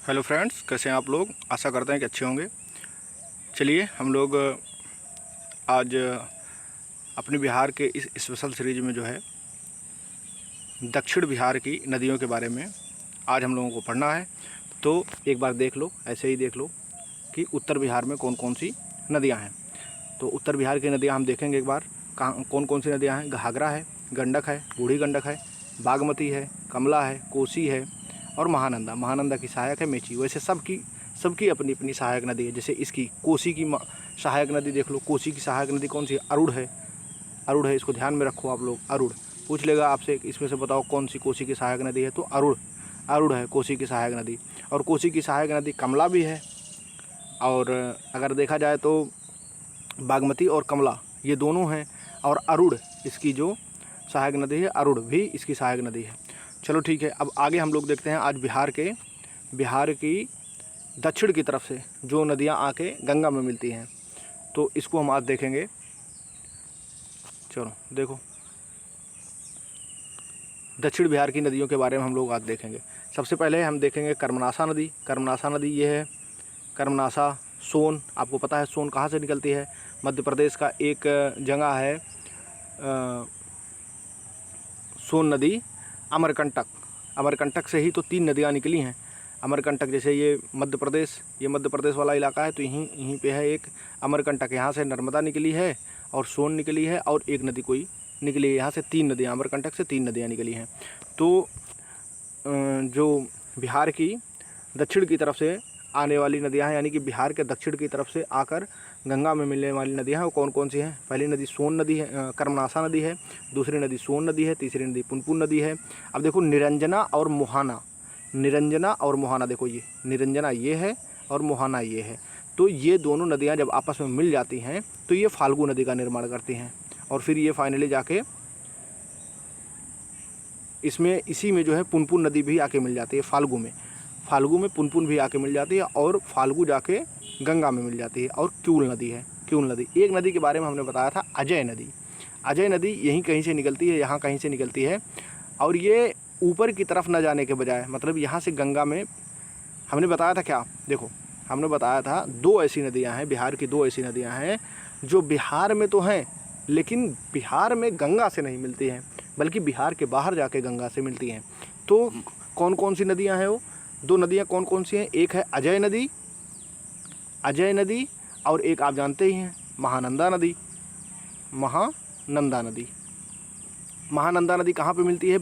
Hello friends, कैसे हैं आप लोग। आशा करते हैं कि अच्छे होंगे। चलिए हम लोग आज अपने बिहार के इस स्पेशल सीरीज में जो है दक्षिण बिहार की नदियों के बारे में आज हम लोगों को पढ़ना है। तो एक बार देख लो, ऐसे ही देख लो कि उत्तर बिहार में कौन कौन सी नदियां हैं। तो उत्तर बिहार की नदियां हम देखेंगे एक बार, कहाँ कौन कौन सी नदियां हैं। घाघरा है, गंडक है, बूढ़ी गंडक है, बागमती है, कमला है, कोसी है और महानंदा। महानंदा की सहायक है मेची। वैसे सबकी अपनी अपनी सहायक नदी है। जैसे इसकी कोसी की सहायक नदी देख लो। कोसी की सहायक नदी कौन सी है? अरुण है। अरुण है, इसको ध्यान में रखो आप लोग। अरुण पूछ लेगा आपसे, इसमें से बताओ कौन सी कोसी की सहायक नदी है, तो अरुण है कोसी की सहायक नदी। और कोसी की सहायक नदी कमला भी है। और अगर देखा जाए तो बागमती और कमला ये दोनों हैं। और अरुण इसकी जो सहायक नदी है, अरुण भी इसकी सहायक नदी है। चलो ठीक है, अब आगे हम लोग देखते हैं आज बिहार की दक्षिण की तरफ से जो नदियां आके गंगा में मिलती हैं, तो इसको हम आज देखेंगे। चलो देखो, दक्षिण बिहार की नदियों के बारे में हम लोग आज देखेंगे। सबसे पहले हम देखेंगे कर्मनाशा नदी। कर्मनाशा नदी ये है, कर्मनाशा सोन। आपको पता है सोन कहाँ से निकलती है? मध्य प्रदेश का एक जगह है सोन नदी, अमरकंटक से ही तो 3 नदियाँ निकली हैं। अमरकंटक, जैसे ये मध्य प्रदेश वाला इलाका है, तो यहीं पे है एक अमरकंटक। यहाँ से नर्मदा निकली है और सोन निकली है और एक नदी कोई निकली है। यहाँ से 3 नदियाँ, अमरकंटक से 3 नदियाँ निकली हैं। तो जो बिहार की दक्षिण की तरफ से आने वाली नदियाँ हैं, यानी कि बिहार के दक्षिण की तरफ से आकर गंगा में मिलने वाली नदियाँ हैं, वो कौन कौन सी हैं? पहली नदी सोन नदी है, कर्मनाशा नदी है। दूसरी नदी सोन नदी है। तीसरी नदी पुनपुन नदी है। अब देखो निरंजना और मोहाना, देखो ये निरंजना ये है और मोहाना ये है। तो ये दोनों नदियाँ जब आपस में मिल जाती हैं तो ये फाल्गु नदी का निर्माण करती हैं। और फिर ये फाइनली जाके इसी में जो है पुनपुन नदी भी आके मिल जाती है। फाल्गु में पुनपुन भी आके मिल जाती है और फाल्गु जाके गंगा में मिल जाती है। और क्यूल नदी है, क्यूल नदी। एक नदी के बारे में हमने बताया था, अजय नदी यहीं कहीं से निकलती है, यहाँ कहीं से निकलती है। और ये ऊपर की तरफ न जाने के बजाय, मतलब यहाँ से गंगा में हमने बताया था क्या? देखो, हमने बताया था 2 ऐसी नदियाँ हैं, बिहार की 2 ऐसी नदियाँ हैं जो बिहार में तो हैं लेकिन बिहार में गंगा से नहीं मिलती हैं, बल्कि बिहार के बाहर जाके गंगा से मिलती हैं। तो कौन कौन सी नदियाँ हैं वो? 2 नदियाँ कौन कौन सी हैं? एक है अजय नदी और एक आप जानते ही हैं महानंदा नदी कहाँ पे मिलती है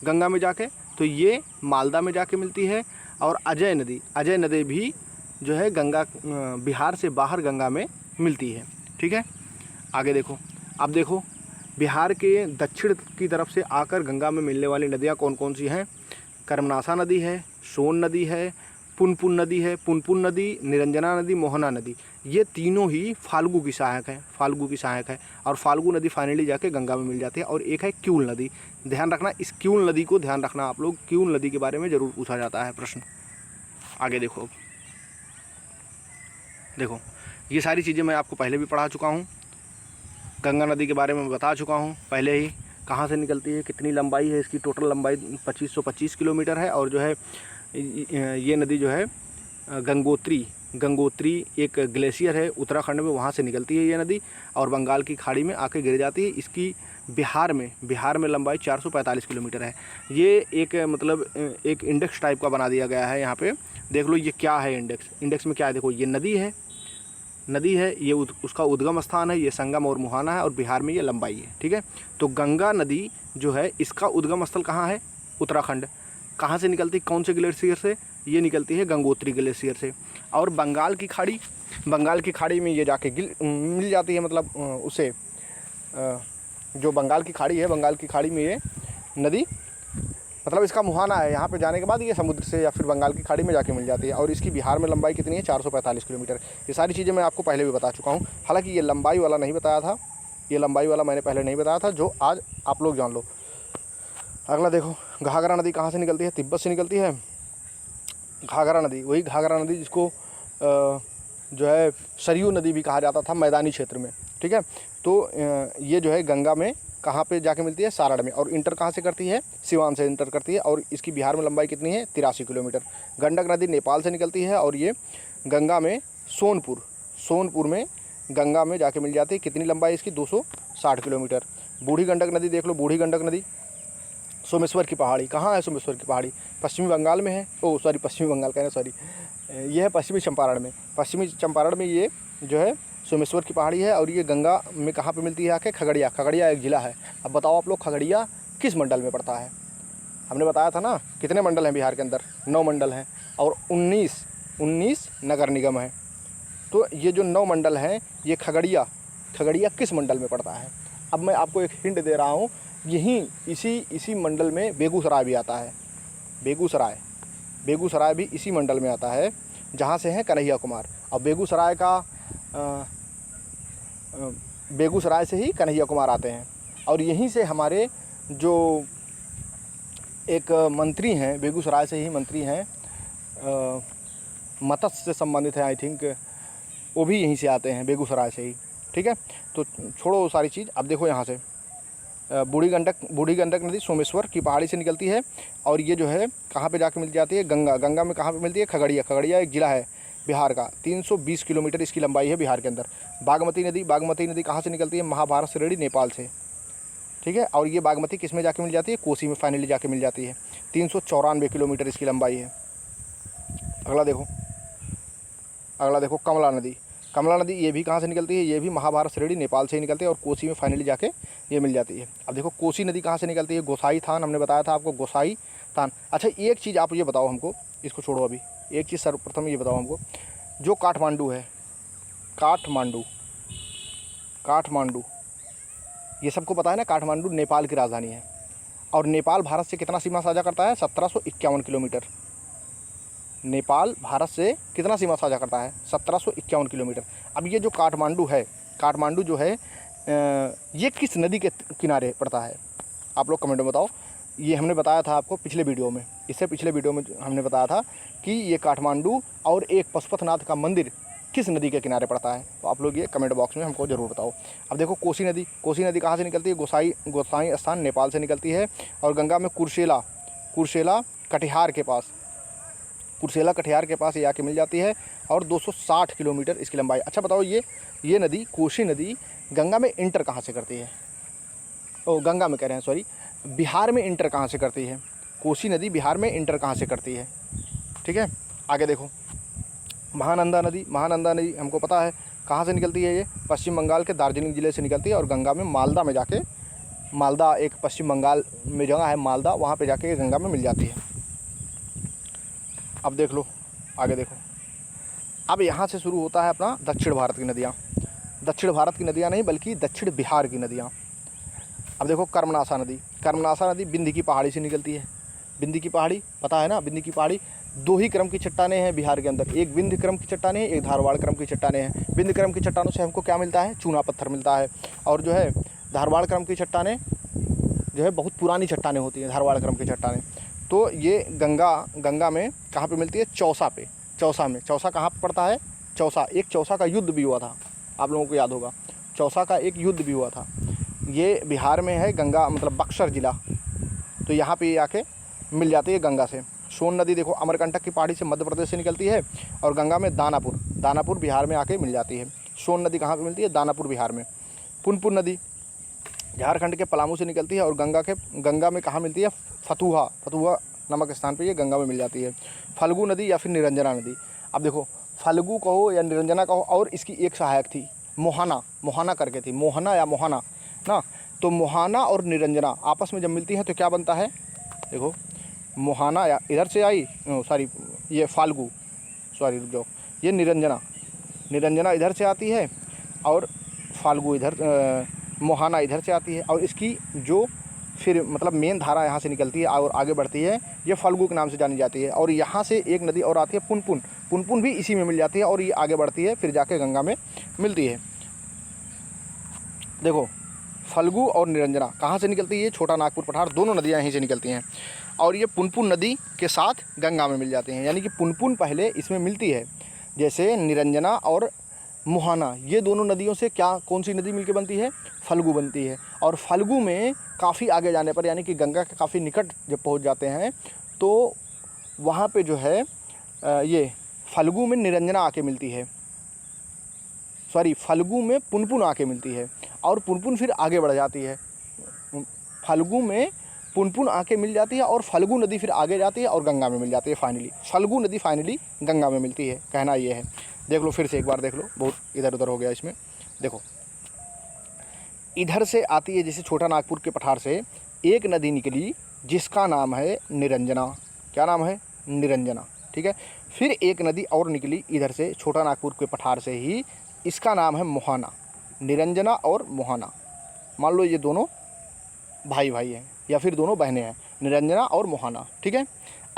गंगा में जाके? तो ये मालदा में जाके मिलती है। और अजय नदी भी जो है बिहार से बाहर गंगा में मिलती है। ठीक है, आगे देखो। अब देखो, बिहार के दक्षिण की तरफ से आकर गंगा में मिलने वाली नदियाँ कौन कौन सी हैं? कर्मनाशा नदी है, सोन नदी है, पुनपुन नदी, निरंजना नदी, मोहना नदी। ये तीनों ही फाल्गु की सहायक है। और फाल्गु नदी फाइनली जाके गंगा में मिल जाती है। और एक है क्यूल नदी। ध्यान रखना, इस क्यूल नदी को ध्यान रखना आप लोग। क्यूल नदी के बारे में ज़रूर पूछा जाता है प्रश्न। आगे देखो, ये सारी चीज़ें मैं आपको पहले भी पढ़ा चुका हूँ। गंगा नदी के बारे में बता चुका हूँ पहले ही, कहाँ से निकलती है, कितनी लंबाई है इसकी। टोटल लंबाई 2525 किलोमीटर है। और जो है ये नदी जो है गंगोत्री एक ग्लेशियर है उत्तराखंड में, वहाँ से निकलती है ये नदी और बंगाल की खाड़ी में आके गिर जाती है। इसकी बिहार में लंबाई 445 किलोमीटर है। ये एक मतलब एक इंडेक्स टाइप का बना दिया गया है। यहाँ पे देख लो ये क्या है, इंडेक्स में क्या है। देखो, ये नदी है, ये उसका उद्गम स्थान है, ये संगम और मुहाना है, और बिहार में ये लंबाई है। ठीक है, तो गंगा नदी जो है इसका उद्गम स्थल कहाँ है? उत्तराखंड। कहाँ से निकलती, कौन से ग्लेशियर से? ये निकलती है गंगोत्री ग्लेशियर से। और बंगाल की खाड़ी में ये जाके मिल जाती है। मतलब उसे जो बंगाल की खाड़ी में ये नदी, मतलब इसका मुहाना है। यहाँ पे जाने के बाद ये समुद्र से या फिर बंगाल की खाड़ी में जाके मिल जाती है। और इसकी बिहार में लंबाई कितनी है? 445 किलोमीटर। ये सारी चीज़ें मैं आपको पहले भी बता चुका हूँ। हालांकि ये लंबाई वाला नहीं बताया था, मैंने पहले नहीं बताया था, जो आज आप लोग जान लो। अगला देखो, घाघरा नदी कहाँ से निकलती है? तिब्बत से निकलती है घाघरा नदी। वही घाघरा नदी जिसको जो है सरयू नदी भी कहा जाता था मैदानी क्षेत्र में। ठीक है। तो ये जो है गंगा में कहाँ पे जाके मिलती है, सारण में। और इंटर कहाँ से करती है, सिवान से इंटर करती है। और इसकी बिहार में लंबाई कितनी है, 83 किलोमीटर। गंडक नदी नेपाल से निकलती है और ये गंगा में सोनपुर में गंगा में जाके मिल जाती है। कितनी लंबाई इसकी, 260 किलोमीटर। बूढ़ी गंडक नदी देख लो, बूढ़ी गंडक नदी सोमेश्वर की पहाड़ी, कहाँ है सोमेश्वर की पहाड़ी, पश्चिमी बंगाल में है। पश्चिमी बंगाल कहना सॉरी, ये है पश्चिमी चंपारण में। पश्चिमी चंपारण में ये जो है सोमेश्वर की पहाड़ी है। और ये गंगा में कहाँ पे मिलती है आके, खगड़िया एक ज़िला है। अब बताओ आप लोग, खगड़िया किस मंडल में पड़ता है। हमने बताया था ना कितने मंडल हैं बिहार के अंदर, 9 मंडल हैं और 19 नगर निगम है। तो ये जो 9 मंडल हैं, ये खगड़िया किस मंडल में पड़ता है। अब मैं आपको एक हिंट दे रहा हूँ, यहीं इसी मंडल में बेगूसराय भी आता है। बेगूसराय भी इसी मंडल में आता है, जहाँ से हैं कन्हैया कुमार। और बेगूसराय से ही कन्हैया कुमार आते हैं। और यहीं से हमारे जो एक मंत्री हैं, बेगूसराय से ही मंत्री हैं, मत्स्य से संबंधित है आई थिंक, वो भी यहीं से आते हैं, बेगूसराय से ही। ठीक है, तो छोड़ो सारी चीज़। अब देखो यहाँ से बूढ़ी गंडक नदी सोमेश्वर की पहाड़ी से निकलती है। और ये जो है कहाँ पे जाके मिल जाती है, गंगा में कहाँ पे मिलती है, खगड़िया एक ज़िला है बिहार का। 320 किलोमीटर इसकी लंबाई है बिहार के अंदर। बागमती नदी कहाँ से निकलती है, महाभारत श्रेणी नेपाल से। ठीक है, और ये बागमती किस में जाके मिल जाती है, कोसी में फाइनली जाके मिल जाती है। 394 किलोमीटर इसकी लंबाई है। अगला देखो कमला नदी ये भी कहाँ से निकलती है, ये भी महाभारत श्रेणी नेपाल से ही निकलती है और कोसी में फाइनली जाके ये मिल जाती है। अब देखो कोसी नदी कहाँ से निकलती है, गोसाई थान, हमने बताया था आपको, गोसाई थान। अच्छा एक चीज़ आप ये बताओ हमको, इसको छोड़ो अभी, एक चीज़ सर्वप्रथम ये बताओ हमको, जो काठमांडू है, काठमांडू ये सबको पता है ना, काठमांडू नेपाल की राजधानी है। और नेपाल भारत से कितना सीमा साझा करता है, 1751 किलोमीटर। नेपाल भारत से कितना सीमा साझा करता है, 1751 किलोमीटर। अब ये जो काठमांडू जो है ये किस नदी के किनारे पड़ता है, आप लोग कमेंट में बताओ। ये हमने बताया था आपको पिछले वीडियो में, इससे पिछले वीडियो में हमने बताया था कि ये काठमांडू और एक पशुपतिनाथ का मंदिर किस नदी के किनारे पड़ता है। तो आप लोग ये कमेंट बॉक्स में हमको ज़रूर बताओ। अब देखो कोसी नदी कहाँ से निकलती है, गोसाई स्थान नेपाल से निकलती है। और गंगा में कुर्सेला कटिहार के पास ये आके मिल जाती है और 260 किलोमीटर इसकी लंबाई। अच्छा बताओ, ये नदी कोसी नदी गंगा में इंटर कहाँ से करती है, गंगा में कह रहे हैं सॉरी, बिहार में इंटर कहाँ से करती है, कोसी नदी बिहार में इंटर कहाँ से करती है। ठीक है, आगे देखो महानंदा नदी हमको पता है कहाँ से निकलती है, ये पश्चिम बंगाल के दार्जिलिंग ज़िले से निकलती है और गंगा में मालदा एक पश्चिम बंगाल में जगह है मालदा, वहाँ पे जाके गंगा में मिल जाती है। अब देख लो आगे देखो, अब यहाँ से शुरू होता है अपना दक्षिण भारत की नदियाँ नहीं बल्कि दक्षिण बिहार की नदियाँ। अब देखो कर्मनाशा नदी बिंदी की पहाड़ी से निकलती है। बिंदी की पहाड़ी पता है ना, बिंदी की पहाड़ी 2 ही क्रम की चट्टानें हैं बिहार के अंदर, एक विंध्य क्रम की चट्टानें हैं, एक धारवाड़ क्रम की चट्टानें हैं। विंध्य क्रम की चट्टानों से हमको क्या मिलता है, चूना पत्थर मिलता है। और जो है धारवाड़ क्रम की चट्टानें जो है बहुत पुरानी चट्टानें होती हैं, धारवाड़ क्रम की चट्टानें। तो ये गंगा में कहाँ पे मिलती है, चौसा में। चौसा कहाँ पर पड़ता है, एक चौसा का युद्ध भी हुआ था, आप लोगों को याद होगा, चौसा का एक युद्ध भी हुआ था। ये बिहार में है, गंगा मतलब बक्सर ज़िला। तो यहाँ पे आके मिल जाती है गंगा से। सोन नदी देखो अमरकंटक की पहाड़ी से मध्य प्रदेश से निकलती है और गंगा में दानापुर बिहार में आके मिल जाती है। सोन नदी कहाँ पे मिलती है, दानापुर बिहार में। पुनपुन नदी झारखंड के पलामू से निकलती है और गंगा में कहाँ मिलती है, फतुहा नामक स्थान पे ये गंगा में मिल जाती है। फल्गु नदी या फिर निरंजना नदी, अब देखो फल्गु कहो या निरंजना कहो, और इसकी एक सहायक थी मोहाना करके थी, मोहाना ना। तो मोहाना और निरंजना आपस में जब मिलती हैं तो क्या बनता है, देखो मोहाना या इधर से आई, ये फाल्गु, रुक जाओ, ये निरंजना इधर से आती है और फाल्गु इधर, मोहाना इधर से आती है। और इसकी जो फिर मतलब मेन धारा यहाँ से निकलती है और आगे बढ़ती है, ये फाल्गु के नाम से जानी जाती है। और यहाँ से एक नदी और आती है पुनपुन भी इसी में मिल जाती है और ये आगे बढ़ती है फिर जाके गंगा में मिलती है। देखो फल्गु और निरंजना कहाँ से निकलती है, ये छोटा नागपुर पठार, दोनों नदियाँ यहीं से निकलती हैं और ये पुनपुन नदी के साथ गंगा में मिल जाती हैं। यानी कि पुनपुन पहले इसमें मिलती है, जैसे निरंजना और मुहाना, ये दोनों नदियों से क्या कौन सी नदी मिलकर बनती है? फल्गु बनती है। और फल्गु में काफ़ी आगे जाने पर, यानी कि गंगा के काफ़ी निकट जब पहुंच जाते हैं तो वहाँ पे जो है ये फल्गु में निरंजना आके मिलती है, सॉरी फल्गु में पुनपुन आके मिलती है, और पुनपुन फिर आगे बढ़ जाती है। फल्गु में पुनपुन आके मिल जाती है और फल्गु नदी फिर आगे जाती है और गंगा में मिल जाती है। फाइनली फल्गु नदी फाइनली गंगा में मिलती है, कहना ये है। देख लो फिर से एक बार देख लो, बहुत इधर उधर हो गया इसमें। देखो इधर से आती है, जैसे छोटा नागपुर के पठार से एक नदी निकली जिसका नाम है निरंजना। क्या नाम है? निरंजना। ठीक है। फिर एक नदी और निकली इधर से छोटा नागपुर के पठार से ही, इसका नाम है मुहाना। निरंजना और मुहाना, मान लो ये दोनों भाई भाई हैं या फिर दोनों बहनें हैं, निरंजना और मुहाना। ठीक है।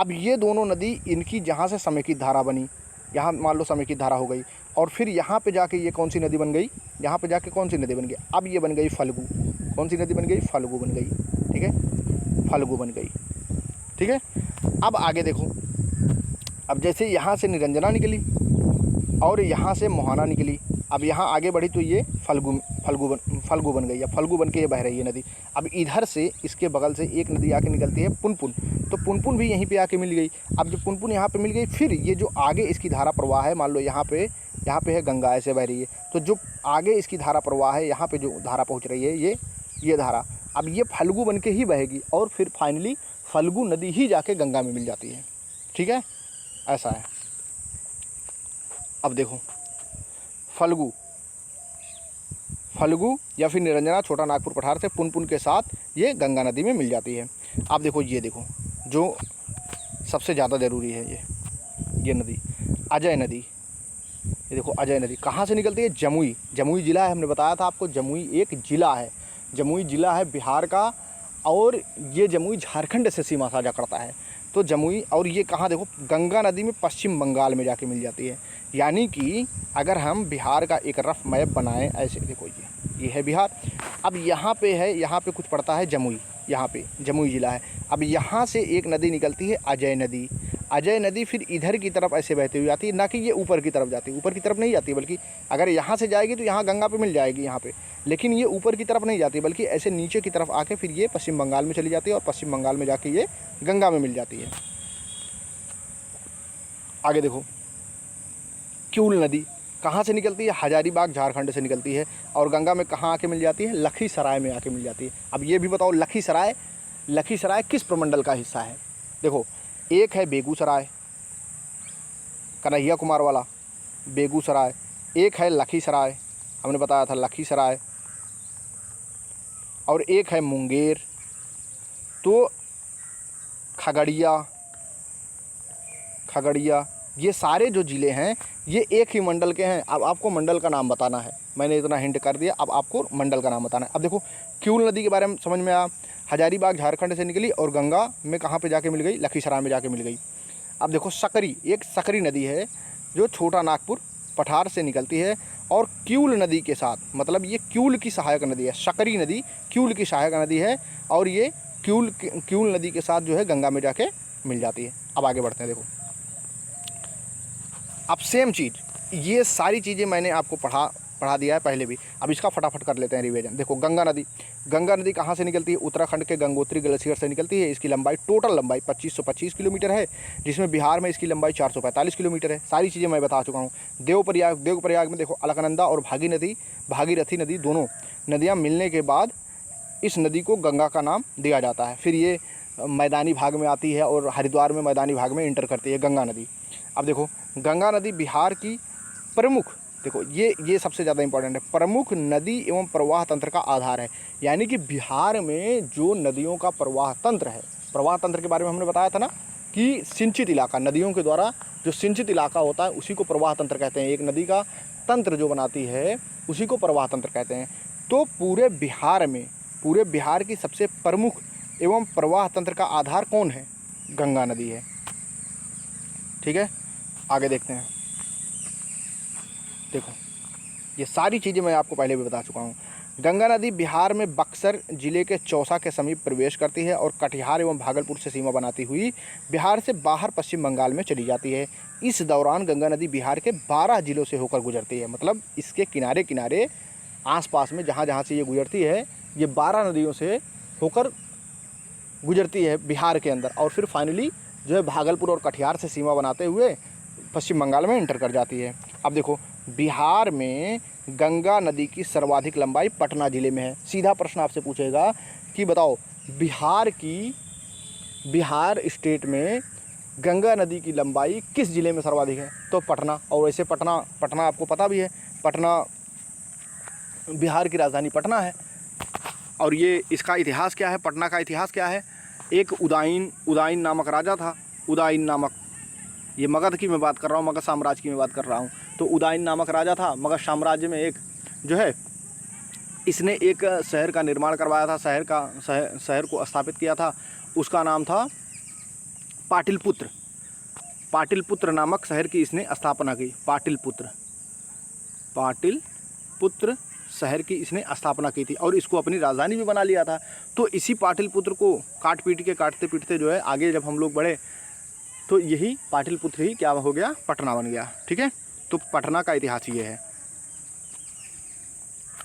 अब ये दोनों नदी, इनकी जहाँ से समेकित धारा बनी, यहाँ मान लो समेकित धारा हो गई, और फिर यहाँ पे जाके ये कौन सी नदी बन गई? यहाँ पे जाके कौन सी नदी बन गई? अब ये बन गई फल्गु। कौन सी नदी बन गई? फल्गु बन गई। ठीक है, फल्गु बन गई। ठीक है। अब आगे देखो, अब जैसे यहाँ से निरंजना निकली और यहाँ से मुहाना निकली, अब यहाँ आगे बढ़ी तो ये फल्गु बन गई, या फल्गु बन के ये बह रही है नदी। अब इधर से इसके बगल से एक नदी आके निकलती है पुनपुन, तो पुनपुन भी यहीं पे आके मिल गई। अब जब पुनपुन यहाँ पे मिल गई, फिर ये जो आगे इसकी धारा प्रवाह है, मान लो यहाँ पे है गंगा, ऐसे बह रही है, तो जो आगे इसकी धारा प्रवाह है, यहाँ पे जो धारा पहुँच रही है ये धारा, अब ये फल्गु बन के ही बहेगी और फिर फाइनली फल्गु नदी ही जाके गंगा में मिल जाती है। ठीक है, ऐसा है। अब देखो फल्गु या फिर निरंजना छोटा नागपुर पठार से पुनपुन के साथ ये गंगा नदी में मिल जाती है। अब देखो ये देखो जो सबसे ज़्यादा ज़रूरी है, ये नदी अजय नदी। ये देखो अजय नदी कहाँ से निकलती है? जमुई ज़िला है, हमने बताया था आपको, जमुई एक ज़िला है, जमुई ज़िला है बिहार का, और ये जमुई झारखंड से सीमा साझा करता है। तो जमुई, और ये कहाँ देखो गंगा नदी में पश्चिम बंगाल में जाके मिल जाती है। यानी कि अगर हम बिहार का एक रफ मैप बनाएं, ऐसे देखो ये है बिहार। अब यहाँ पे है, यहाँ पे कुछ पड़ता है जमुई, यहाँ पे जमुई ज़िला है। अब यहाँ से एक नदी निकलती है अजय नदी। अजय नदी फिर इधर की तरफ ऐसे बहती हुई आती है, ना कि ये ऊपर की तरफ जाती है, ऊपर की तरफ नहीं जाती, बल्कि अगर यहाँ से जाएगी तो यहाँ गंगा पे मिल जाएगी यहाँ पे, लेकिन ये ऊपर की तरफ नहीं जाती, बल्कि ऐसे नीचे की तरफ आके फिर ये पश्चिम बंगाल में चली जाती है और पश्चिम बंगाल में जाके ये गंगा में मिल जाती है। आगे देखो क्यूल नदी कहाँ से निकलती है? हजारीबाग झारखंड से निकलती है, और गंगा में कहाँ आके मिल जाती है? लखीसराय में आके मिल जाती है। अब ये भी बताओ लखीसराय किस प्रमंडल का हिस्सा है? देखो एक है बेगूसराय, कन्हैया कुमार वाला बेगूसराय, एक है लखीसराय, हमने बताया था लखीसराय, और एक है मुंगेर। तो खगड़िया, ये सारे जो ज़िले हैं ये एक ही मंडल के हैं। अब आपको मंडल का नाम बताना है, मैंने इतना हिंट कर दिया, अब आपको मंडल का नाम बताना है। अब देखो क्यूल नदी के बारे में समझ में आया, हजारीबाग झारखंड से निकली और गंगा में कहाँ पे जाके मिल गई? लखीसराय में जाके मिल गई। अब देखो एक सकरी नदी है जो छोटा नागपुर पठार से निकलती है, और क्यूल नदी के साथ, मतलब ये क्यूल की सहायक नदी है, सकरी नदी क्यूल की सहायक नदी है, और ये क्यूल नदी के साथ जो है गंगा में जाके मिल जाती है। अब आगे बढ़ते हैं। देखो अब सेम चीज़, ये सारी चीज़ें मैंने आपको पढ़ा दिया है पहले भी, अब इसका फटाफट कर लेते हैं रिवीजन। देखो गंगा नदी कहाँ से निकलती है? उत्तराखंड के गंगोत्री ग्लेशियर से निकलती है। इसकी लंबाई, टोटल लंबाई 2525 किलोमीटर है, जिसमें बिहार में इसकी लंबाई 445 किलोमीटर है। सारी चीज़ें मैं बता चुका हूँ। देवप्रयाग में देखो अलकनंदा और भागीरथी नदी दोनों नदियाँ मिलने के बाद इस नदी को गंगा का नाम दिया जाता है। फिर ये मैदानी भाग में आती है और हरिद्वार में मैदानी भाग में इंटर करती है गंगा नदी। अब देखो गंगा नदी बिहार की प्रमुख, देखो ये सबसे ज़्यादा इंपॉर्टेंट है, प्रमुख नदी एवं प्रवाह तंत्र का आधार है। यानी कि बिहार में जो नदियों का प्रवाह तंत्र है, प्रवाह तंत्र के बारे में हमने बताया था ना कि सिंचित इलाका, नदियों के द्वारा जो सिंचित इलाका होता है उसी को प्रवाह तंत्र कहते हैं। एक नदी का तंत्र जो बनाती है उसी को प्रवाह तंत्र कहते हैं। तो पूरे बिहार की सबसे प्रमुख एवं प्रवाह तंत्र का आधार कौन है? गंगा नदी है। ठीक है, आगे देखते हैं। देखो ये सारी चीज़ें मैं आपको पहले भी बता चुका हूँ। गंगा नदी बिहार में बक्सर जिले के चौसा के समीप प्रवेश करती है और कटिहार एवं भागलपुर से सीमा बनाती हुई बिहार से बाहर पश्चिम बंगाल में चली जाती है। इस दौरान गंगा नदी बिहार के 12 जिलों से होकर गुजरती है। मतलब इसके किनारे किनारे आसपास में जहाँ जहाँ से ये गुजरती है, ये 12 नदियों से होकर गुजरती है बिहार के अंदर, और फिर फाइनली जो है भागलपुर और कटिहार से सीमा बनाते हुए पश्चिम बंगाल में एंटर कर जाती है। अब देखो, बिहार में गंगा नदी की सर्वाधिक लंबाई पटना ज़िले में है। सीधा प्रश्न आपसे पूछेगा कि बताओ बिहार स्टेट में गंगा नदी की लंबाई किस ज़िले में सर्वाधिक है? तो पटना। और वैसे पटना आपको पता भी है, पटना बिहार की राजधानी पटना है। और ये इसका इतिहास क्या है, पटना का इतिहास क्या है? एक उदाइन नामक राजा था। उदाइन नामक, ये मगध की मैं बात कर रहा हूँ, मगध साम्राज्य की मैं बात कर रहा हूँ। तो उदाइन नामक राजा था मगध साम्राज्य में। एक जो है इसने एक शहर का निर्माण करवाया था, शहर को स्थापित किया था। उसका नाम था पाटलिपुत्र। पाटलिपुत्र नामक शहर की इसने स्थापना की। पाटलिपुत्र शहर की इसने स्थापना की थी और इसको अपनी राजधानी भी बना लिया था। तो इसी पाटलिपुत्र को काटते पीटते जो है आगे जब हम लोग बढ़े तो यही पाटलिपुत्र ही क्या हो गया, पटना बन गया। ठीक है, तो पटना का इतिहास ये है।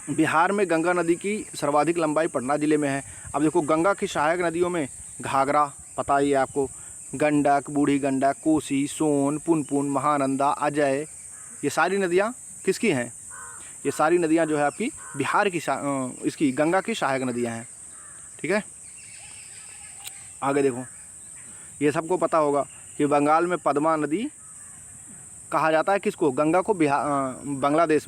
बिहार में गंगा नदी की सर्वाधिक लंबाई पटना ज़िले में है। अब देखो, गंगा की सहायक नदियों में घाघरा, पता ही है आपको, गंडक, बूढ़ी गंडक, कोसी, सोन, पुनपुन, महानंदा, अजय, ये सारी नदियाँ किसकी हैं? ये सारी नदियाँ जो है आपकी बिहार की इसकी गंगा की सहायक नदियाँ हैं। ठीक है, आगे देखो, ये सबको पता होगा कि बंगाल में पद्मा नदी कहा जाता है किसको? गंगा को। बांग्लादेश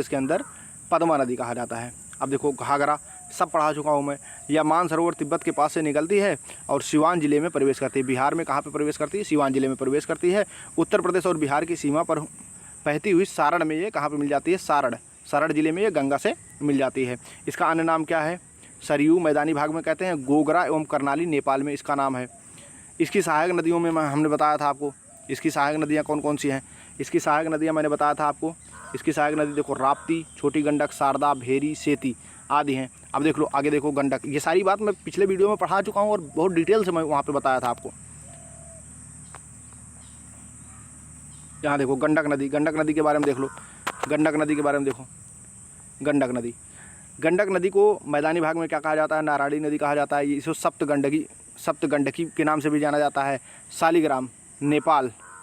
के अंदर पद्मा नदी कहा जाता है। अब देखो, घाघरा सब पढ़ा चुका हूँ मैं। यह मानसरोवर तिब्बत के पास से निकलती है और सिवान जिले में प्रवेश करती है। बिहार में कहाँ पे प्रवेश करती है? सिवान जिले में प्रवेश करती है। उत्तर प्रदेश और बिहार की सीमा पर बहती हुई सारण में ये कहाँ पे मिल जाती है? सारण जिले में ये गंगा से मिल जाती है। इसका अन्य नाम क्या है? सरयू मैदानी भाग में कहते हैं, गोगरा एवं करनाली नेपाल में इसका नाम है। इसकी सहायक नदियों में हमने बताया था आपको, इसकी सहायक नदियाँ कौन कौन सी हैं? इसकी सहायक नदियाँ मैंने बताया था आपको। इसकी सहायक नदी देखो, राप्ती, छोटी गंडक, शारदा, भेरी, सेती आदि हैं। अब देख लो, आगे देखो, गंडक। ये सारी बात मैं पिछले वीडियो में पढ़ा चुका हूँ और बहुत डिटेल से मैं वहाँ पे बताया था आपको। यहाँ देखो, गंडक नदी के बारे में देख लो। गंडक नदी को मैदानी भाग में क्या कहा जाता है? नारायणी नदी कहा जाता है। इसको सप्तगंडकी के नाम से भी जाना जाता है।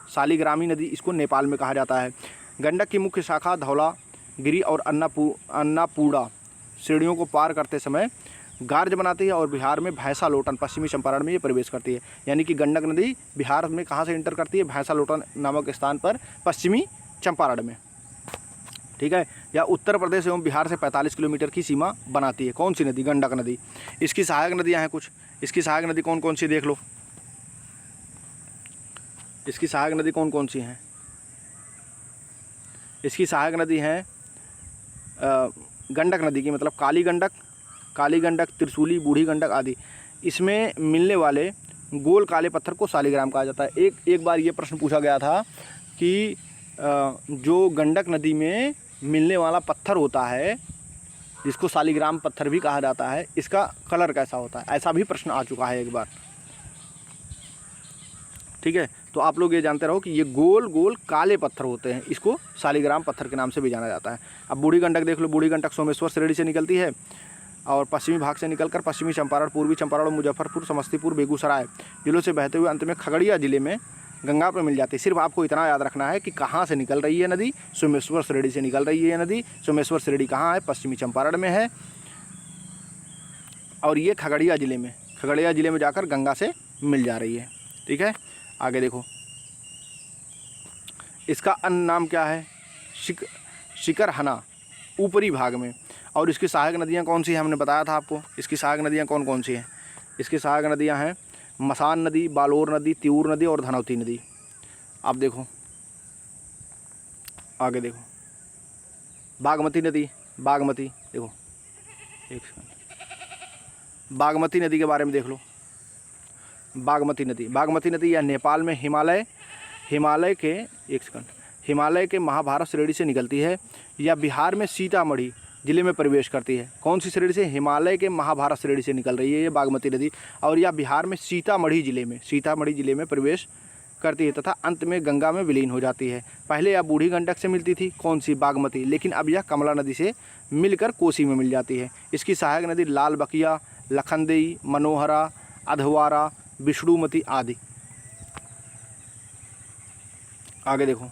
शालिग्रामी नदी इसको नेपाल में कहा जाता है। गंडक की मुख्य शाखा धौलागिरी और अन्नापूर्णा श्रेणियों को पार करते समय गार्ज बनाती है और बिहार में भैंसालोटन पश्चिमी चंपारण में ये प्रवेश करती है। यानी कि गंडक नदी बिहार में कहाँ से इंटर करती है? भैंसालोटन नामक स्थान पर पश्चिमी चंपारण में। ठीक है, या उत्तर प्रदेश एवं बिहार से 45 किलोमीटर की सीमा बनाती है। कौन सी नदी? गंडक नदी। इसकी सहायक नदियाँ हैं कुछ। इसकी सहायक नदी कौन कौन सी देख लो। इसकी सहायक नदी कौन कौन सी हैं? इसकी सहायक नदी हैं गंडक नदी की, मतलब काली गंडक, त्रिशूली, बूढ़ी गंडक आदि। इसमें मिलने वाले गोल काले पत्थर को शालिग्राम कहा जाता है। एक बार ये प्रश्न पूछा गया था कि जो गंडक नदी में मिलने वाला पत्थर होता है, जिसको शालिग्राम पत्थर भी कहा जाता है, इसका कलर कैसा होता है? ऐसा भी प्रश्न आ चुका है एक बार। ठीक है, तो आप लोग ये जानते रहो कि ये गोल गोल काले पत्थर होते हैं, इसको शालिग्राम पत्थर के नाम से भी जाना जाता है। अब बूढ़ी गंडक देख लो। बूढ़ी गंडक सोमेश्वर श्रेणी से निकलती है और पश्चिमी भाग से निकलकर पश्चिमी चंपारण, पूर्वी चंपारण, मुजफ्फरपुर, समस्तीपुर, बेगूसराय जिलों से बहते हुए अंत में खगड़िया जिले में गंगा पर मिल जाती है। सिर्फ आपको इतना याद रखना है कि कहाँ से निकल रही है नदी? सोमेश्वर श्रेणी से निकल रही है नदी। सोमेश्वर श्रेणी कहाँ है? पश्चिमी चंपारण में है। और ये खगड़िया जिले में जाकर गंगा से मिल जा रही है। ठीक है, आगे देखो, इसका अन्य नाम क्या है? शिकरहना, ऊपरी भाग में। और इसकी सहायक नदियाँ कौन सी हैं? हमने बताया था आपको। इसकी सहायक नदियाँ कौन कौन सी हैं? इसकी सहायक नदियाँ हैं मसान नदी, बालोर नदी, त्यूर नदी और धनौती नदी। अब देखो, आगे देखो, बागमती नदी। देखो, एक सेकंड, बागमती नदी के बारे में देख लो। बागमती नदी या नेपाल में हिमालय के महाभारत श्रेणी से निकलती है, या बिहार में सीतामढ़ी, जिले में प्रवेश करती है। कौन सी श्रेणी से? हिमालय के महाभारत श्रेणी से निकल रही है ये बागमती नदी, और यह बिहार में सीतामढ़ी जिले में प्रवेश करती है तथा अंत में गंगा में विलीन हो जाती है। पहले यह बूढ़ी गंडक से मिलती थी, कौन सी? बागमती, लेकिन अब यह कमला नदी से मिलकर कोसी में मिल जाती है। इसकी सहायक नदी लाल बकिया, लखनदेई, मनोहरा, अधवारा, विष्णुमती आदि। आगे देखो,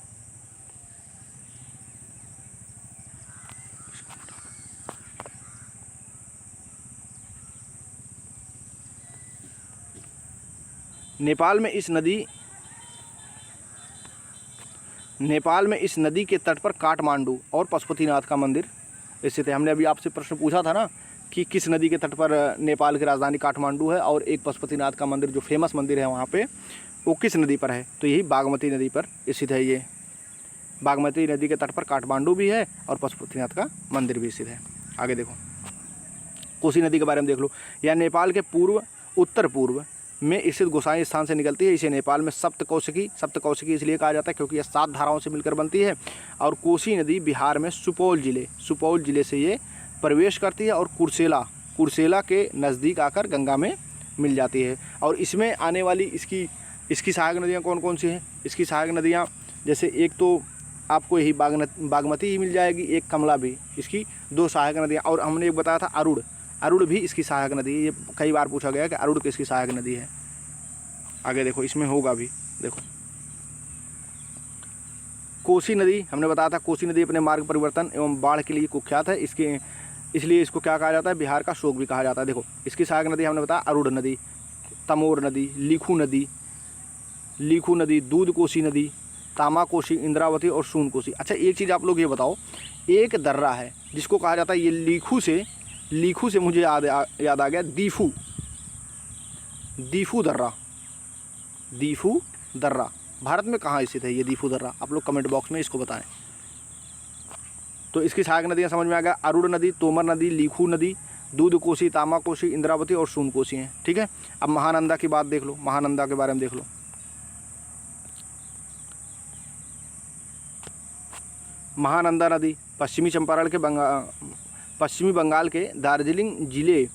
नेपाल में इस नदी के तट पर काठमांडू और पशुपतिनाथ का मंदिर स्थित है। हमने अभी आपसे प्रश्न पूछा था ना कि किस नदी के तट पर नेपाल की राजधानी काठमांडू है और एक पशुपतिनाथ का मंदिर जो फेमस मंदिर है वहाँ पे, वो किस नदी पर है? तो यही बागमती नदी पर स्थित है। ये बागमती नदी के तट पर काठमांडू भी है और पशुपतिनाथ का मंदिर भी स्थित है। आगे देखो, कोसी नदी के बारे में देख लो। यह नेपाल के उत्तर पूर्व में स्थित गोसाई स्थान से निकलती है। इसे नेपाल में सप्तकोशिकी इसलिए कहा जाता है क्योंकि यह 7 धाराओं से मिलकर बनती है। और कोसी नदी बिहार में सुपौल जिले से ये प्रवेश करती है और कुर्सेला के नज़दीक आकर गंगा में मिल जाती है। और इसमें आने वाली इसकी सहायक नदियाँ कौन कौन सी हैं? इसकी सहायक नदियाँ जैसे एक तो आपको यही बागमती ही मिल जाएगी, एक कमला भी, इसकी 2 सहायक नदियाँ। और हमने एक बताया था अरुण भी इसकी सहायक नदी है। ये कई बार पूछा गया कि अरुण किसकी सहायक नदी है। आगे देखो, इसमें होगा भी। देखो, कोसी नदी हमने बताया था, कोसी नदी अपने मार्ग परिवर्तन एवं बाढ़ के लिए कुख्यात है। इसलिए इसको क्या कहा जाता है? बिहार का शोक भी कहा जाता है। देखो, इसकी सहायक नदी हमने बताया अरुण नदी, तमोर नदी, लीखू नदी, दूध कोसी नदी, तामा कोसी, इंद्रावती और सून कोसी। अच्छा, एक चीज़ आप लोग ये बताओ, एक दर्रा है जिसको कहा जाता है, ये लीखू से मुझे याद आ गया दीफू दर्रा भारत में कहाँ स्थित है ये दीफू दर्रा? आप लोग कमेंट बॉक्स में इसको बताएं। तो इसकी सहायक नदियाँ समझ में आ गया, अरुण नदी, तोमर नदी, लीखू नदी, दूध कोसी, तामा कोसी, इंद्रावती और सून कोसी हैं। ठीक है, अब महानंदा की बात देख लो, महानंदा के बारे में देख लो। महानंदा नदी पश्चिमी बंगाल के दार्जिलिंग जिले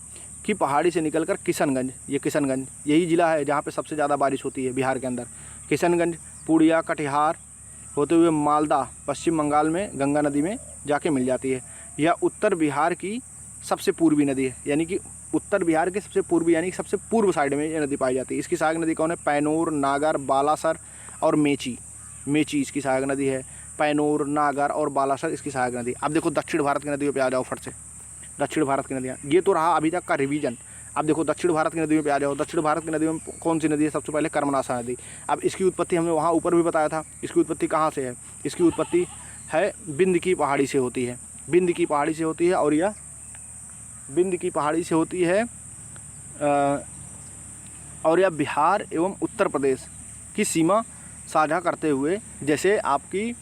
की पहाड़ी से निकलकर किशनगंज यही ज़िला है जहाँ पे सबसे ज़्यादा बारिश होती है बिहार के अंदर। किशनगंज, पूर्णिया, कटिहार होते हुए मालदा पश्चिम बंगाल में गंगा नदी में जाके मिल जाती है। यह उत्तर बिहार की सबसे पूर्वी नदी है, यानी कि उत्तर बिहार के सबसे पूर्वी यानी कि सबसे पूर्व साइड में ये नदी पाई जाती है। इसकी सहायक नदी कौन है? पैनोर, नागर, बालासर और मेची इसकी सहायक नदी है। पैनोर, नागर और बालासर इसकी सहायक नदी। अब देखो दक्षिण भारत की नदियों पे आ जाओ फट से। दक्षिण भारत की नदियाँ, ये तो रहा अभी तक का रिवीजन। अब देखो दक्षिण भारत की नदियों पे आ जाओ। दक्षिण भारत की नदियों में कौन सी नदी है? सबसे पहले कर्मनाशा नदी। अब इसकी उत्पत्ति हमने वहाँ ऊपर भी बताया था, इसकी उत्पत्ति कहाँ से है? इसकी उत्पत्ति है बिंद की पहाड़ी से होती है। बिंद की पहाड़ी से होती है और यह बिंद की पहाड़ी से होती है और यह बिहार एवं उत्तर प्रदेश की सीमा साझा करते हुए, जैसे आपकी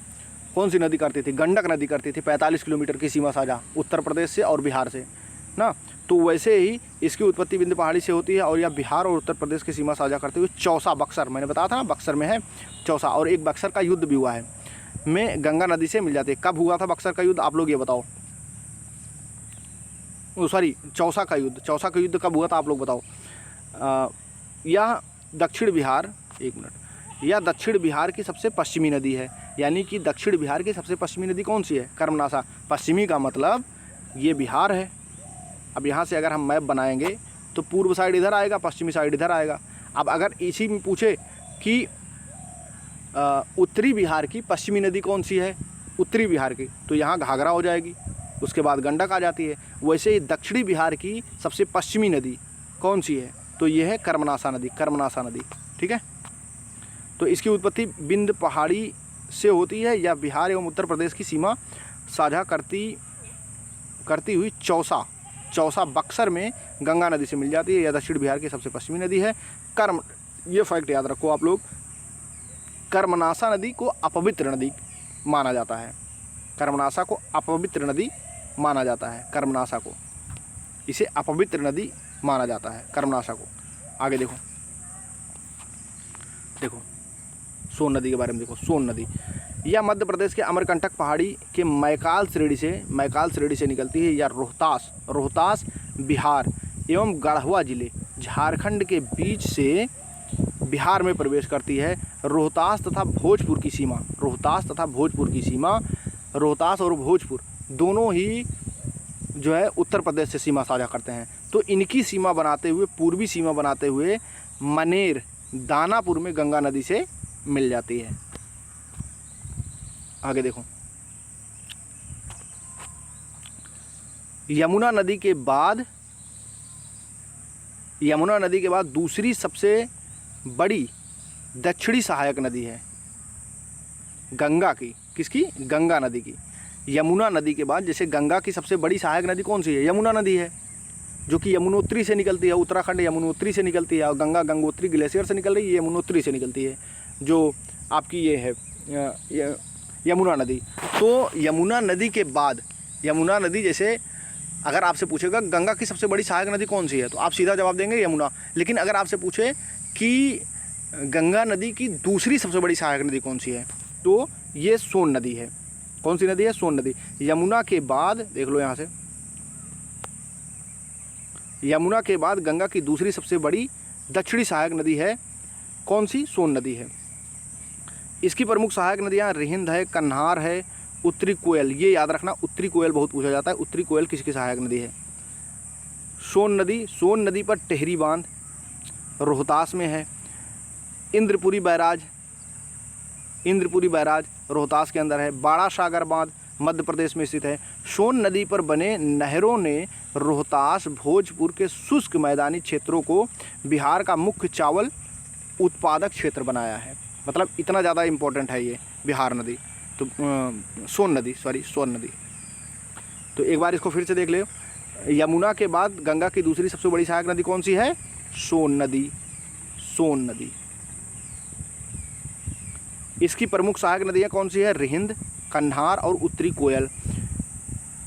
कौन सी नदी करती थी? गंडक नदी करती थी। 45 किलोमीटर की सीमा साझा उत्तर प्रदेश से और बिहार से ना, तो वैसे ही इसकी उत्पत्ति बिंद पहाड़ी से होती है और यह बिहार और उत्तर प्रदेश की सीमा साझा करते हुए चौसा, बक्सर, मैंने बताया था ना बक्सर में है चौसा, और एक बक्सर का युद्ध भी हुआ है, में गंगा नदी से मिल जाती है। कब हुआ था बक्सर का युद्ध? आप लोग ये बताओ। चौसा का युद्ध कब हुआ था? आप लोग बताओ। यह दक्षिण बिहार की सबसे पश्चिमी नदी है, यानी कि दक्षिण बिहार की सबसे पश्चिमी नदी कौन सी है? कर्मनाशा। पश्चिमी का मतलब ये बिहार है। अब यहाँ से अगर हम मैप बनाएंगे तो पूर्व साइड इधर आएगा, पश्चिमी साइड इधर आएगा। अब अगर इसी में पूछे कि उत्तरी बिहार की पश्चिमी नदी कौन सी है, उत्तरी बिहार की, तो यहाँ घाघरा हो जाएगी, उसके बाद गंडक आ जाती है। वैसे ही दक्षिणी बिहार की सबसे पश्चिमी नदी कौन सी है? तो ये है कर्मनाशा नदी। ठीक है, तो इसकी उत्पत्ति बिंद पहाड़ी से होती है या बिहार एवं उत्तर प्रदेश की सीमा साझा करती हुई चौसा बक्सर में गंगा नदी से मिल जाती है। यह दक्षिण बिहार की सबसे पश्चिमी नदी है। ये फैक्ट याद रखो आप लोग, कर्मनाशा नदी को अपवित्र नदी माना जाता है। कर्मनाशा को अपवित्र नदी माना जाता है। कर्मनाशा को इसे अपवित्र नदी माना जाता है, कर्मनाशा को। आगे देखो सोन नदी के बारे में देखो। सोन नदी यह मध्य प्रदेश के अमरकंटक पहाड़ी के मैकाल श्रेणी से निकलती है, या रोहतास बिहार एवं गढ़वा जिले झारखंड के बीच से बिहार में प्रवेश करती है। रोहतास तथा भोजपुर की सीमा, रोहतास और भोजपुर दोनों ही जो है उत्तर प्रदेश से सीमा साझा करते हैं। तो इनकी सीमा बनाते हुए, पूर्वी सीमा बनाते हुए मनेर दानापुर में गंगा नदी से मिल जाती है। आगे देखो, यमुना नदी के बाद दूसरी सबसे बड़ी दक्षिणी सहायक नदी है गंगा की। किसकी? गंगा नदी की। यमुना नदी के बाद जैसे गंगा की सबसे बड़ी सहायक नदी कौन सी है? यमुना नदी है, जो कि यमुनोत्री से निकलती है। उत्तराखंड यमुनोत्री से निकलती है, और गंगा गंगोत्री ग्लेशियर से निकल रही है, यमुनोत्री से निकलती है, जो आपकी ये है यमुना नदी। तो यमुना नदी के बाद, यमुना नदी जैसे अगर आपसे पूछेगा गंगा की सबसे बड़ी सहायक नदी कौन सी है, तो आप सीधा जवाब देंगे यमुना। लेकिन अगर आपसे पूछे कि गंगा नदी की दूसरी सबसे बड़ी सहायक नदी कौन सी है, तो ये सोन नदी है। कौन सी नदी है? सोन नदी। यमुना के बाद देख लो यहाँ से, यमुना के बाद गंगा की दूसरी सबसे बड़ी दक्षिणी सहायक नदी है कौन सी? सोन नदी है। इसकी प्रमुख सहायक नदियाँ रिहिंद है, कन्हार है, उत्तरी कोयल। ये याद रखना, उत्तरी कोयल बहुत पूछा जाता है। उत्तरी कोयल किसकी सहायक नदी है? सोन नदी पर टेहरी बांध रोहतास में है। इंद्रपुरी बैराज रोहतास के अंदर है। बाड़ा सागर बांध मध्य प्रदेश में स्थित है। सोन नदी पर बने नहरों ने रोहतास भोजपुर के शुष्क मैदानी क्षेत्रों को बिहार का मुख्य चावल उत्पादक क्षेत्र बनाया है। मतलब इतना ज़्यादा इम्पोर्टेंट है ये बिहार नदी, तो सोन नदी। तो एक बार इसको फिर से देख ले। यमुना के बाद गंगा की दूसरी सबसे बड़ी सहायक नदी कौन सी है? सोन नदी। इसकी प्रमुख सहायक नदियाँ कौन सी है? रिहिंद, कन्हार और उत्तरी कोयल।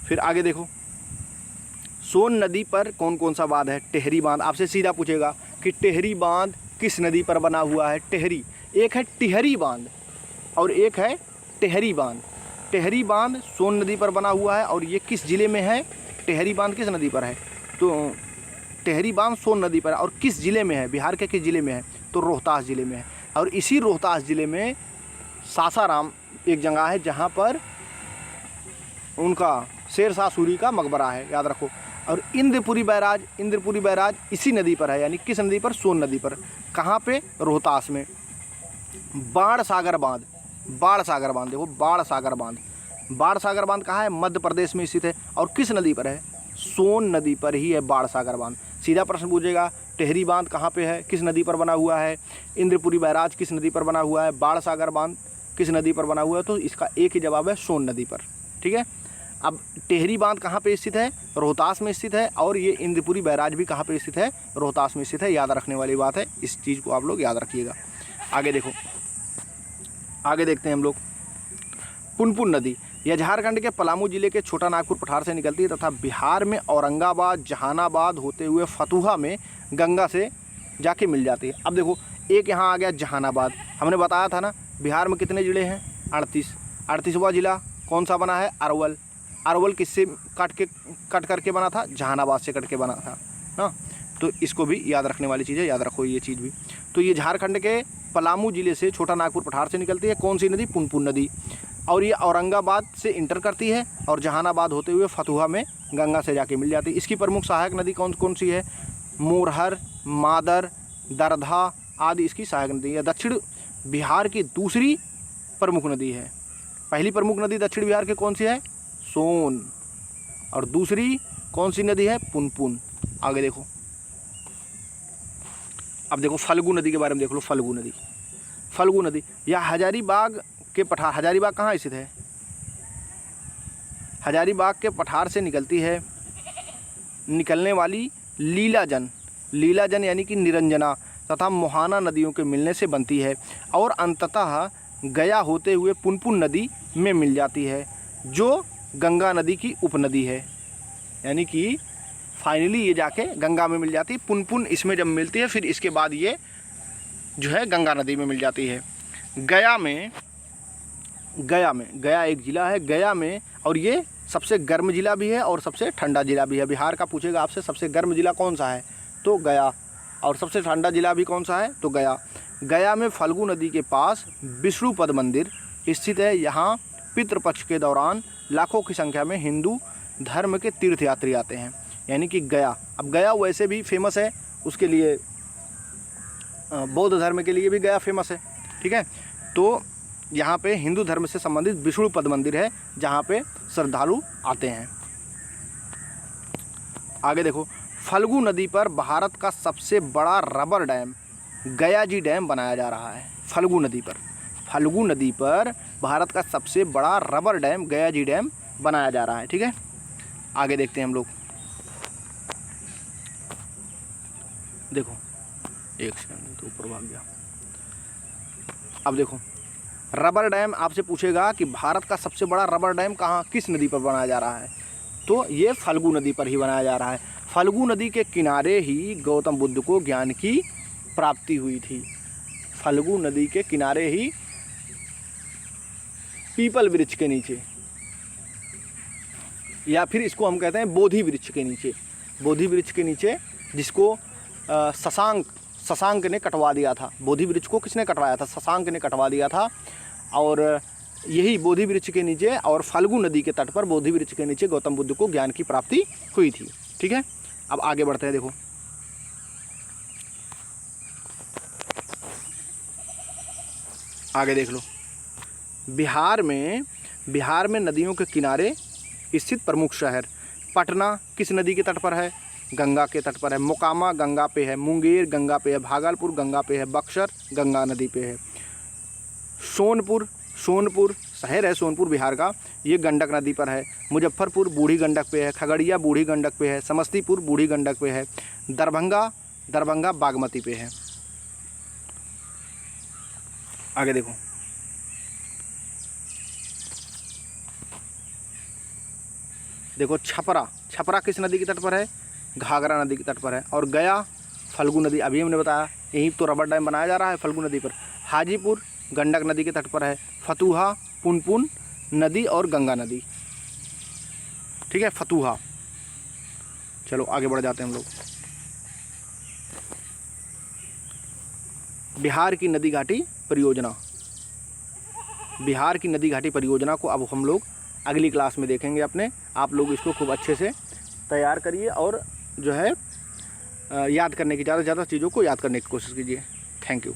फिर आगे देखो, सोन नदी पर कौन कौन सा बांध है? टेहरी बांध। आपसे सीधा पूछेगा कि टेहरी बांध किस नदी पर बना हुआ है? टेहरी। एक है टिहरी बांध और एक है टेहरी बांध। टेहरी बांध सोन नदी पर बना हुआ है, और ये किस जिले में है? टेहरी बांध किस नदी पर है? तो टेहरी बांध सोन नदी पर है, और किस जिले में है? बिहार के किस जिले में है? तो रोहतास जिले में है। और इसी रोहतास जिले में सासाराम एक जगह है जहाँ पर उनका शेरशाह सूरी का मकबरा है, याद रखो। और इंद्रपुरी बैराज इसी नदी पर है, यानी किस नदी पर? सोन नदी पर। कहाँ पे? रोहतास में। बाण सागर बांध देखो, बाण सागर बांध कहाँ है? मध्य प्रदेश में स्थित है। और किस नदी पर है? सोन नदी पर ही है बाण सागर बांध। सीधा प्रश्न पूछेगा, टेहरी बांध कहाँ पे है, किस नदी पर बना हुआ है? इंद्रपुरी बैराज किस नदी पर बना हुआ है? बाण सागर बांध किस नदी पर बना हुआ है? तो इसका एक ही जवाब है, सोन नदी पर। ठीक है। अब टेहरी बांध कहाँ पे स्थित है? रोहतास में स्थित है। और ये इंद्रपुरी बैराज भी कहाँ पे स्थित है? रोहतास में स्थित है। याद रखने वाली बात है, इस चीज़ को आप लोग याद रखिएगा। आगे देखो, आगे देखते हैं हम लोग। पुनपुन नदी यह झारखंड के पलामू जिले के छोटा नागपुर पठार से निकलती है तथा बिहार में औरंगाबाद, जहानाबाद होते हुए फतुहा में गंगा से जाके मिल जाती है। अब देखो, एक यहाँ आ गया जहानाबाद। हमने बताया था ना, बिहार में कितने जिले हैं? 38वां जिला कौन सा बना है? अरवल किससे कट करके बना था? जहानाबाद से कट के बना था ना। तो इसको भी याद रखने वाली चीज़ है, याद रखो ये चीज़ भी। तो ये झारखंड के पलामू जिले से छोटा नागपुर पठार से निकलती है। कौन सी नदी? पुनपुन नदी। और ये औरंगाबाद से इंटर करती है और जहानाबाद होते हुए फतुहा में गंगा से जाके मिल जाती है। इसकी प्रमुख सहायक नदी कौन सी है? मोरहर, मादर, दरधा आदि इसकी सहायक नदी है। दक्षिण बिहार की दूसरी प्रमुख नदी है। पहली प्रमुख नदी दक्षिण बिहार की कौन सी है? सोन। और दूसरी कौन सी नदी है? पुनपुन। आगे देखो, अब देखो फल्गु नदी के बारे में देख लो। फल्गु नदी यह हजारीबाग के पठार, हजारीबाग कहाँ स्थित है? हजारीबाग के पठार से निकलती है। निकलने वाली लीलाजन यानी कि निरंजना तथा मोहाना नदियों के मिलने से बनती है और अंततः गया होते हुए पुनपुन नदी में मिल जाती है, जो गंगा नदी की उपनदी है। यानी कि फाइनली ये जाके गंगा में मिल जाती है। पुनपुन इसमें जब मिलती है, फिर इसके बाद ये जो है गंगा नदी में मिल जाती है। गया में गया एक ज़िला है, गया में, और ये सबसे गर्म ज़िला भी है और सबसे ठंडा ज़िला भी है। बिहार का पूछेगा आपसे सबसे गर्म ज़िला कौन सा है, तो गया, और सबसे ठंडा ज़िला भी कौन सा है, तो गया। गया में फल्गु नदी के पास विष्णुपद मंदिर स्थित है। यहाँ पितृपक्ष के दौरान लाखों की संख्या में हिंदू धर्म के तीर्थयात्री आते हैं। यानी कि गया, अब गया वैसे भी फेमस है, उसके लिए बौद्ध धर्म के लिए भी गया फेमस है, ठीक है। तो यहाँ पे हिंदू धर्म से संबंधित विष्णुपद मंदिर है जहाँ पे श्रद्धालु आते हैं। आगे देखो, फल्गु नदी पर भारत का सबसे बड़ा रबर डैम गयाजी डैम बनाया जा रहा है। फल्गु नदी पर भारत का सबसे बड़ा रबर डैम गयाजी डैम बनाया जा रहा है, ठीक है। आगे देखते हैं हम लोग। देखो एक सेकंड, तो ऊपर भाग गया। अब देखो, रबर डैम आपसे पूछेगा कि भारत का सबसे बड़ा रबर डैम कहाँ, किस नदी पर बनाया जा रहा है, तो ये फल्गु नदी पर ही बनाया जा रहा है। फल्गु नदी के किनारे ही गौतम बुद्ध को ज्ञान की प्राप्ति हुई थी। फल्गु नदी के किनारे ही पीपल वृक्ष के नीचे, या फिर इसको हम कहते हैं बोधि वृक्ष के नीचे, बोधि वृक्ष के नीचे, जिसको शशांक ने कटवा दिया था। बोधि वृक्ष को किसने कटवाया था, शशांक ने कटवा दिया था। और यही बोधि वृक्ष के नीचे और फल्गु नदी के तट पर बोधि वृक्ष के नीचे गौतम बुद्ध को ज्ञान की प्राप्ति हुई थी, ठीक है। अब आगे बढ़ते हैं। देखो आगे देख लो, बिहार में नदियों के किनारे स्थित प्रमुख शहर। पटना किस नदी के तट पर है, गंगा के तट पर है। मोकामा गंगा पे है, मुंगेर गंगा पे है, भागलपुर गंगा पे है, बक्सर गंगा नदी पे है। सोनपुर शहर है, सोनपुर बिहार का, ये गंडक नदी पर है। मुजफ्फरपुर बूढ़ी गंडक पे है, खगड़िया बूढ़ी गंडक पे है, समस्तीपुर बूढ़ी गंडक पे है, दरभंगा बागमती पे है। आगे देखो छपरा किस नदी के तट पर है, घाघरा नदी के तट पर है। और गया फल्गु नदी, अभी हमने बताया, यहीं तो रबर डैम बनाया जा रहा है फल्गु नदी पर। हाजीपुर गंडक नदी के तट पर है। फतुहा पुनपुन नदी और गंगा नदी, ठीक है, फतुहा। चलो आगे बढ़ जाते हैं हम लोग। बिहार की नदी घाटी परियोजना को अब हम लोग अगली क्लास में देखेंगे अपने। आप लोग इसको खूब अच्छे से तैयार करिए और जो है याद करने की ज़्यादा से ज़्यादा चीज़ों को याद करने की कोशिश कीजिए। Thank you.